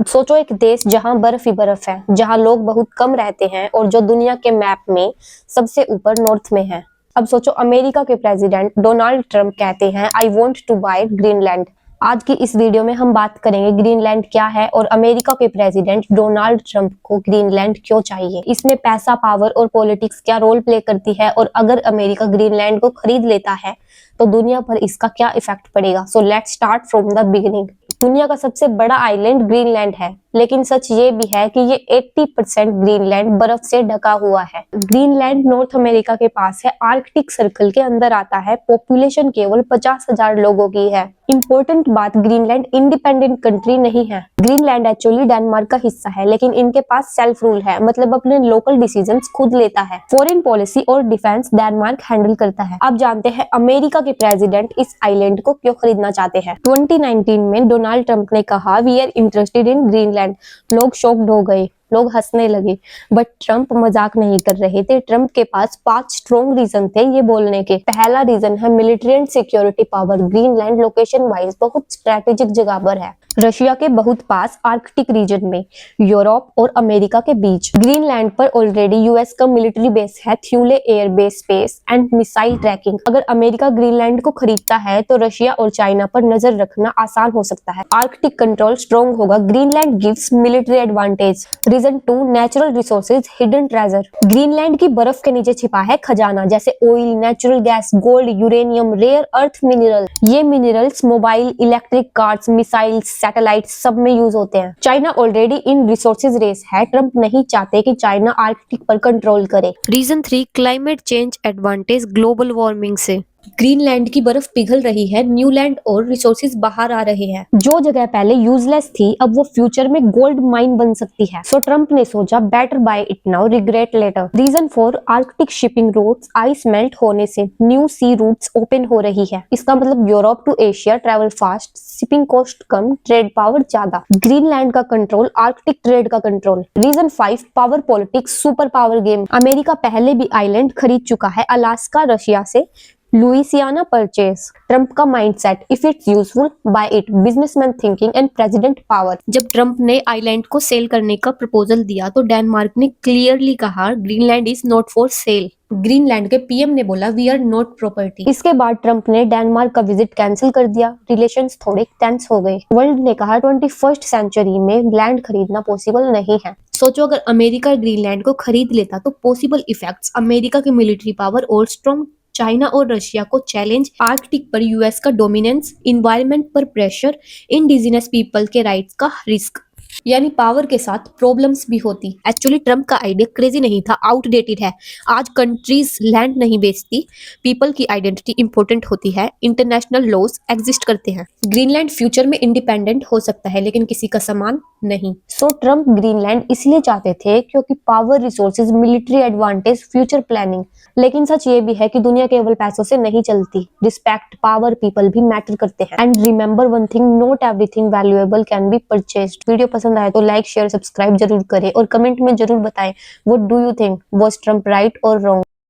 सोचो एक देश जहां बर्फ ही बर्फ है, जहां लोग बहुत कम रहते हैं और जो दुनिया के मैप में सबसे ऊपर नॉर्थ में है। अब सोचो अमेरिका के प्रेसिडेंट डोनाल्ड ट्रंप कहते हैं I want to buy Greenland. आज की इस वीडियो में हम बात करेंगे ग्रीनलैंड क्या है और अमेरिका के प्रेसिडेंट डोनाल्ड ट्रंप को ग्रीनलैंड क्यों चाहिए। इसमें पैसा, पावर और पॉलिटिक्स क्या रोल प्ले करती है और अगर अमेरिका ग्रीनलैंड को खरीद लेता है तो दुनिया पर इसका क्या इफेक्ट पड़ेगा। So let's start from the beginning. दुनिया का सबसे बड़ा आइलैंड ग्रीनलैंड है, लेकिन सच ये भी है कि ये 80% ग्रीनलैंड बर्फ से ढका हुआ है। ग्रीनलैंड नॉर्थ अमेरिका के पास है, आर्कटिक सर्कल के अंदर आता है। पॉपुलेशन केवल 50,000 लोगों की है। इंपॉर्टेंट बात, ग्रीनलैंड इंडिपेंडेंट कंट्री नहीं है। ग्रीनलैंड एक्चुअली डेनमार्क का हिस्सा है, लेकिन इनके पास सेल्फ रूल है, मतलब अपने लोकल डिसीजंस खुद लेता है। फॉरेन पॉलिसी और डिफेंस डेनमार्क हैंडल करता है। अब जानते हैं अमेरिका के प्रेसिडेंट इस आइलैंड को क्यों खरीदना चाहते हैं। 2019 में डोनाल्ड ट्रंप ने कहा we are interested in Greenland. लोग शॉक्ड हो गए, लोग हंसने लगे, बट ट्रंप मजाक नहीं कर रहे थे। ट्रंप के पास 5 स्ट्रॉन्ग रीजन थे ये बोलने के। पहला रीजन है military and security power. Greenland location wise बहुत स्ट्रेटेजिक जगह पर है, रशिया के बहुत पास, आर्कटिक रीजन में, यूरोप और अमेरिका के बीच। ग्रीनलैंड पर ऑलरेडी यूएस का मिलिट्री बेस है, Thule air base, space and missile tracking. अगर अमेरिका ग्रीनलैंड को खरीदता है तो रशिया और चाइना पर नजर रखना आसान हो सकता है। आर्कटिक कंट्रोल स्ट्रॉन्ग होगा। Greenland gives military advantage. Reason 2, natural resources, hidden treasure. Greenland की बर्फ के नीचे छिपा है खजाना, जैसे oil, natural gas, gold, uranium, rare earth mineral. ये minerals mobile, electric cars, missiles, satellite सब में यूज होते हैं। चाइना ऑलरेडी इन रिसोर्सेज रेस है। ट्रंप नहीं चाहते कि चाइना आर्कटिक पर कंट्रोल करे। Reason 3, climate change advantage, global warming से। ग्रीनलैंड की बर्फ पिघल रही है, न्यू लैंड और रिसोर्सेज बाहर आ रहे हैं। जो जगह पहले यूजलेस थी अब वो फ्यूचर में गोल्ड माइन बन सकती है। सो ट्रंप ने सोचा better buy it now, regret later. Reason 4, Arctic shipping routes. Ice melt होने से न्यू सी रूट्स ओपन हो रही है। इसका मतलब Europe to Asia travel fast, shipping cost कम, ट्रेड पावर ज्यादा। ग्रीनलैंड का कंट्रोल, आर्कटिक ट्रेड का control. Reason 5, power politics, super power game. America पहले भी आइलैंड खरीद चुका है, अलास्का रशिया से, लुइसियाना परचेज। ट्रंप का mindset, if it's useful buy it, businessman thinking and president power. जब ट्रंप ने आइलैंड को सेल करने का प्रपोजल दिया तो डेनमार्क ने क्लियरली कहा Greenland is not for sale. Greenland के पीएम ने बोला वी आर नॉट प्रॉपर्टी। इसके बाद ट्रंप ने डेनमार्क का विजिट कैंसिल कर दिया। रिलेशंस थोड़े टेंस हो गए। वर्ल्ड ने कहा 21st सेंचुरी में लैंड खरीदना पॉसिबल नहीं है। सोचो अगर अमेरिका ग्रीनलैंड को खरीद लेता तो पॉसिबल इफेक्ट्स, अमेरिका की मिलिट्री पावर और स्ट्रॉन्ग चाइना और रशिया को चैलेंज, आर्कटिक पर यूएस का डोमिनेंस, इन्वायरमेंट पर प्रेशर, इंडिजिनस पीपल के राइट्स का रिस्क। यानी पावर के साथ प्रॉब्लम्स भी होती। एक्चुअली ट्रंप का आइडिया क्रेजी नहीं था, आउटडेटेड है। आज कंट्रीज लैंड नहीं बेचती, पीपल की आइडेंटिटी इंपॉर्टेंट होती है, इंटरनेशनल लॉज एग्जिस्ट करते हैं। ग्रीनलैंड फ्यूचर में इंडिपेंडेंट हो सकता है, लेकिन किसी का समान नहीं। सो ट्रंप ग्रीनलैंड इसलिए चाहते थे क्योंकि power, resources, military advantage, future planning. लेकिन सच ये भी है कि दुनिया केवल पैसों से नहीं चलती। रिस्पेक्ट, पावर, पीपल भी मैटर करते हैं। And remember one thing, not everything valuable can be purchased. Video पसंद आए तो लाइक, शेयर, सब्सक्राइब जरूर करें और कमेंट में जरूर बताएं what do you think, was Trump right और रॉन्ग।